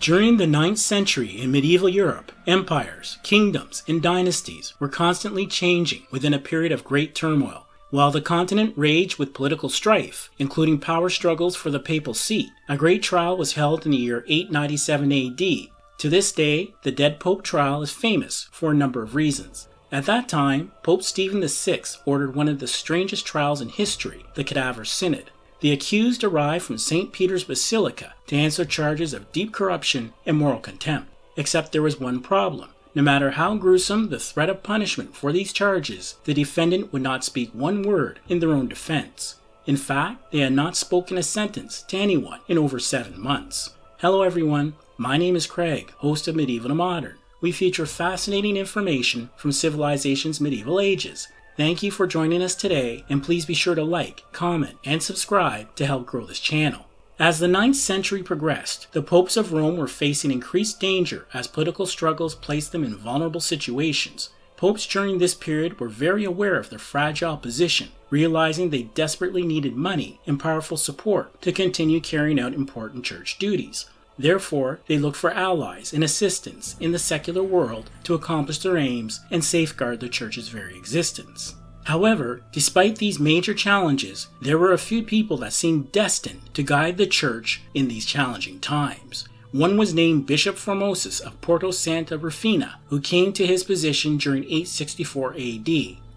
During the 9th century in medieval Europe, empires, kingdoms, and dynasties were constantly changing within a period of great turmoil. While the continent raged with political strife, including power struggles for the papal seat, a great trial was held in the year 897 AD. To this day, the Dead Pope trial is famous for a number of reasons. At that time, Pope Stephen VI ordered one of the strangest trials in history, the Cadaver Synod. The accused arrived from St. Peter's Basilica to answer charges of deep corruption and moral contempt. Except there was one problem. No matter how gruesome the threat of punishment for these charges, the defendant would not speak one word in their own defense. In fact, they had not spoken a sentence to anyone in over 7 months. Hello everyone, my name is Craig, host of Medieval to Modern. We feature fascinating information from civilization's medieval ages. Thank you for joining us today, and please be sure to like, comment, and subscribe to help grow this channel. As the 9th century progressed, the popes of Rome were facing increased danger as political struggles placed them in vulnerable situations. Popes during this period were very aware of their fragile position, realizing they desperately needed money and powerful support to continue carrying out important church duties. Therefore, they looked for allies and assistance in the secular world to accomplish their aims and safeguard the church's very existence. However, despite these major challenges, there were a few people that seemed destined to guide the church in these challenging times. One was named Bishop Formosus of Porto Santa Rufina, who came to his position during 864 AD.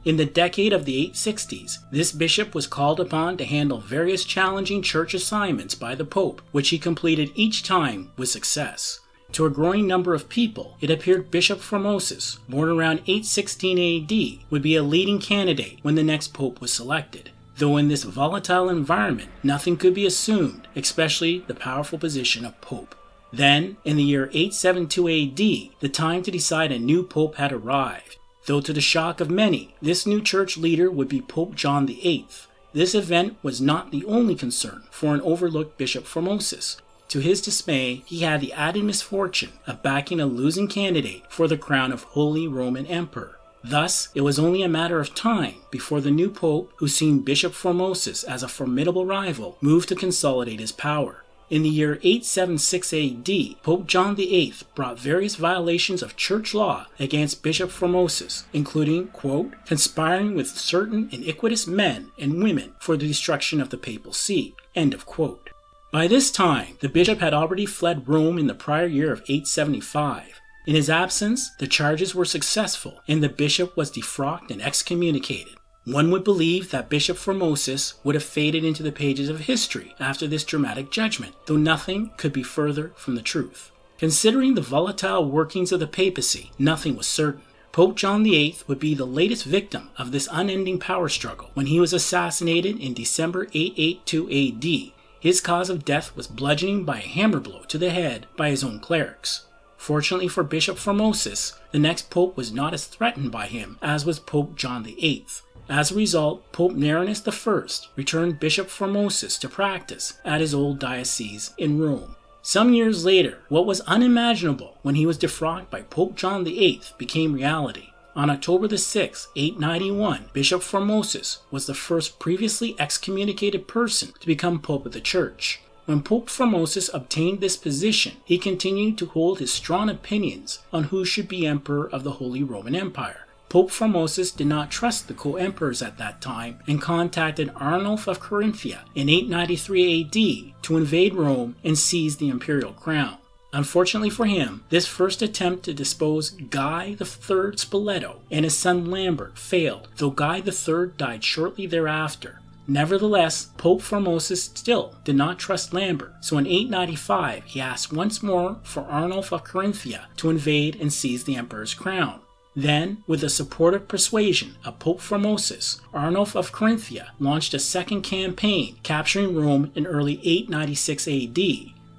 In the decade of the 860s, this bishop was called upon to handle various challenging church assignments by the Pope, which he completed each time with success. To a growing number of people, it appeared Bishop Formosus, born around 816 AD, would be a leading candidate when the next Pope was selected. Though in this volatile environment, nothing could be assumed, especially the powerful position of Pope. Then, in the year 872 AD, the time to decide a new Pope had arrived. Though to the shock of many, this new church leader would be Pope John VIII. This event was not the only concern for an overlooked Bishop Formosus. To his dismay, he had the added misfortune of backing a losing candidate for the crown of Holy Roman Emperor. Thus, it was only a matter of time before the new Pope, who seen Bishop Formosus as a formidable rival, moved to consolidate his power. In the year 876 AD, Pope John VIII brought various violations of church law against Bishop Formosus, including, quote, conspiring with certain iniquitous men and women for the destruction of the papal see, end of quote. By this time, the bishop had already fled Rome in the prior year of 875. In his absence, the charges were successful, and the bishop was defrocked and excommunicated. One would believe that Bishop Formosus would have faded into the pages of history after this dramatic judgment, though nothing could be further from the truth. Considering the volatile workings of the papacy, nothing was certain. Pope John VIII would be the latest victim of this unending power struggle when he was assassinated in December 882 AD. His cause of death was bludgeoning by a hammer blow to the head by his own clerics. Fortunately for Bishop Formosus, the next pope was not as threatened by him as was Pope John VIII. As a result, Pope Neronus I returned Bishop Formosus to practice at his old diocese in Rome. Some years later, what was unimaginable when he was defrocked by Pope John VIII became reality. On October 6, 891, Bishop Formosus was the first previously excommunicated person to become Pope of the Church. When Pope Formosus obtained this position, he continued to hold his strong opinions on who should be Emperor of the Holy Roman Empire. Pope Formosus did not trust the co-emperors at that time and contacted Arnulf of Carinthia in 893 AD to invade Rome and seize the imperial crown. Unfortunately for him, this first attempt to depose Guy III Spoleto and his son Lambert failed, though Guy III died shortly thereafter. Nevertheless, Pope Formosus still did not trust Lambert, so in 895 he asked once more for Arnulf of Carinthia to invade and seize the emperor's crown. Then, with the supportive persuasion of Pope Formosus, Arnulf of Carinthia launched a second campaign, capturing Rome in early 896 AD.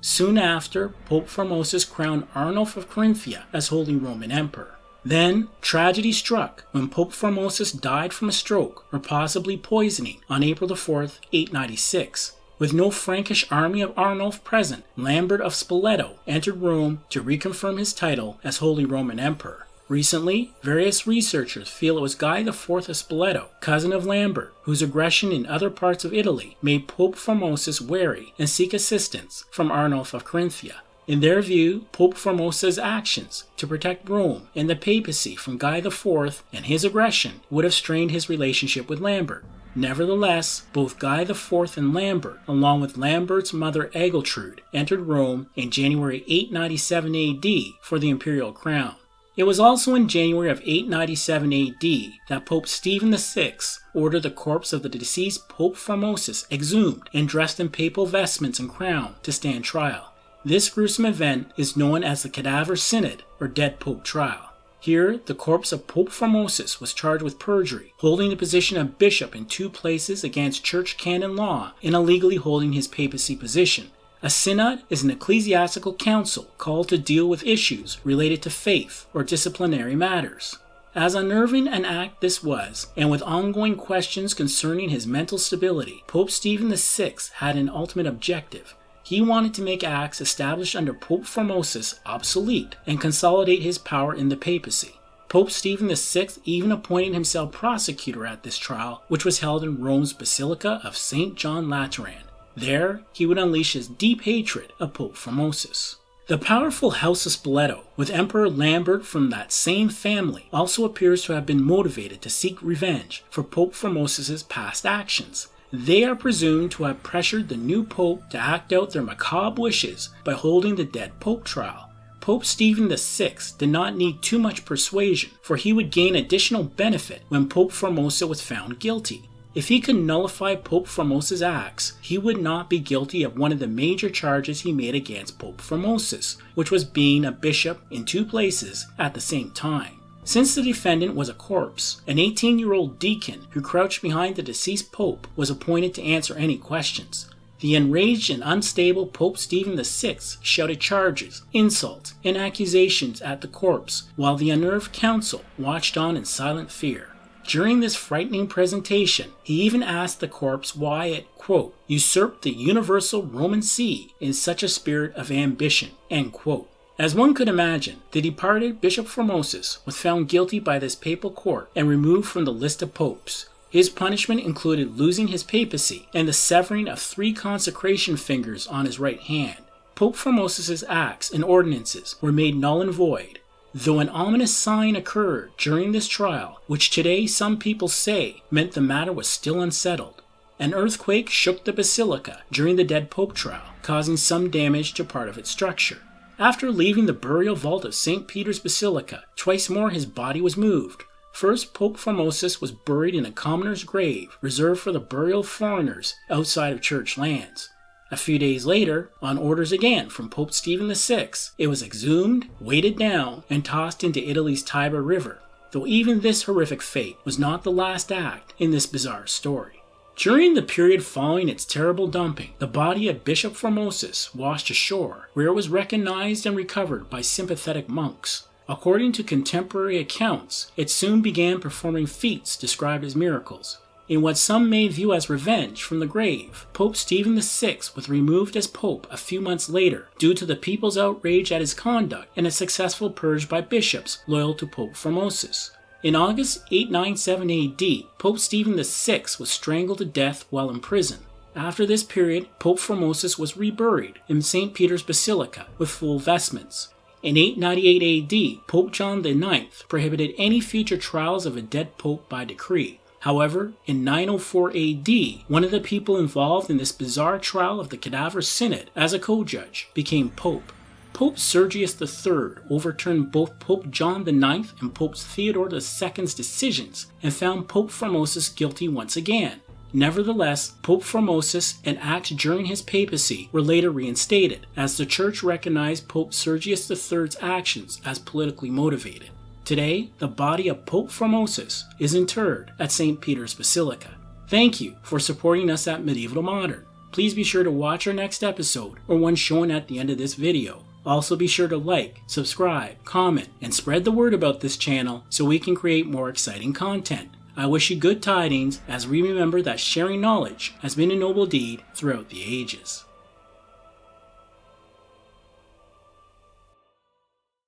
Soon after, Pope Formosus crowned Arnulf of Carinthia as Holy Roman Emperor. Then, tragedy struck when Pope Formosus died from a stroke or possibly poisoning on April 4, 896. With no Frankish army of Arnulf present, Lambert of Spoleto entered Rome to reconfirm his title as Holy Roman Emperor. Recently, various researchers feel it was Guy IV of Spoleto, cousin of Lambert, whose aggression in other parts of Italy made Pope Formosus wary and seek assistance from Arnulf of Carinthia. In their view, Pope Formosus' actions to protect Rome and the papacy from Guy IV and his aggression would have strained his relationship with Lambert. Nevertheless, both Guy IV and Lambert, along with Lambert's mother Agiltrude, entered Rome in January 897 AD for the imperial crown. It was also in January of 897 AD that Pope Stephen VI ordered the corpse of the deceased Pope Formosus exhumed and dressed in papal vestments and crown to stand trial. This gruesome event is known as the Cadaver Synod, or Dead Pope Trial. Here, the corpse of Pope Formosus was charged with perjury, holding the position of bishop in 2 places against church canon law, and illegally holding his papacy position. A synod is an ecclesiastical council called to deal with issues related to faith or disciplinary matters. As unnerving an act this was, and with ongoing questions concerning his mental stability, Pope Stephen VI had an ultimate objective. He wanted to make acts established under Pope Formosus obsolete and consolidate his power in the papacy. Pope Stephen VI even appointed himself prosecutor at this trial, which was held in Rome's Basilica of St. John Lateran. There, he would unleash his deep hatred of Pope Formosus. The powerful House of Spoleto, with Emperor Lambert from that same family, also appears to have been motivated to seek revenge for Pope Formosus' past actions. They are presumed to have pressured the new pope to act out their macabre wishes by holding the Dead Pope trial. Pope Stephen VI did not need too much persuasion, for he would gain additional benefit when Pope Formosus was found guilty. If he could nullify Pope Formosus' acts, he would not be guilty of one of the major charges he made against Pope Formosus, which was being a bishop in 2 places at the same time. Since the defendant was a corpse, an 18-year-old deacon who crouched behind the deceased pope was appointed to answer any questions. The enraged and unstable Pope Stephen VI shouted charges, insults, and accusations at the corpse, while the unnerved council watched on in silent fear. During this frightening presentation, he even asked the corpse why it, quote, usurped the universal Roman see in such a spirit of ambition, end quote. As one could imagine, the departed Bishop Formosus was found guilty by this papal court and removed from the list of popes. His punishment included losing his papacy and the severing of 3 consecration fingers on his right hand. Pope Formosus' acts and ordinances were made null and void, though an ominous sign occurred during this trial, which today some people say meant the matter was still unsettled. An earthquake shook the Basilica during the Dead Pope trial, causing some damage to part of its structure. After leaving the burial vault of St. Peter's Basilica, twice more his body was moved. First, Pope Formosus was buried in a commoner's grave reserved for the burial of foreigners outside of church lands. A few days later, on orders again from Pope Stephen VI, it was exhumed, weighted down, and tossed into Italy's Tiber River, though even this horrific fate was not the last act in this bizarre story. During the period following its terrible dumping, the body of Bishop Formosus washed ashore, where it was recognized and recovered by sympathetic monks. According to contemporary accounts, it soon began performing feats described as miracles. In what some may view as revenge from the grave, Pope Stephen VI was removed as pope a few months later due to the people's outrage at his conduct and a successful purge by bishops loyal to Pope Formosus. In August 897 AD, Pope Stephen VI was strangled to death while in prison. After this period, Pope Formosus was reburied in St. Peter's Basilica with full vestments. In 898 AD, Pope John IX prohibited any future trials of a dead pope by decree. However, in 904 AD, one of the people involved in this bizarre trial of the Cadaver Synod as a co-judge became pope. Pope Sergius III overturned both Pope John IX and Pope Theodore II's decisions and found Pope Formosus guilty once again. Nevertheless, Pope Formosus and acts during his papacy were later reinstated, as the Church recognized Pope Sergius III's actions as politically motivated. Today, the body of Pope Formosus is interred at St. Peter's Basilica. Thank you for supporting us at Medieval to Modern. Please be sure to watch our next episode or one shown at the end of this video. Also be sure to like, subscribe, comment, and spread the word about this channel so we can create more exciting content. I wish you good tidings as we remember that sharing knowledge has been a noble deed throughout the ages.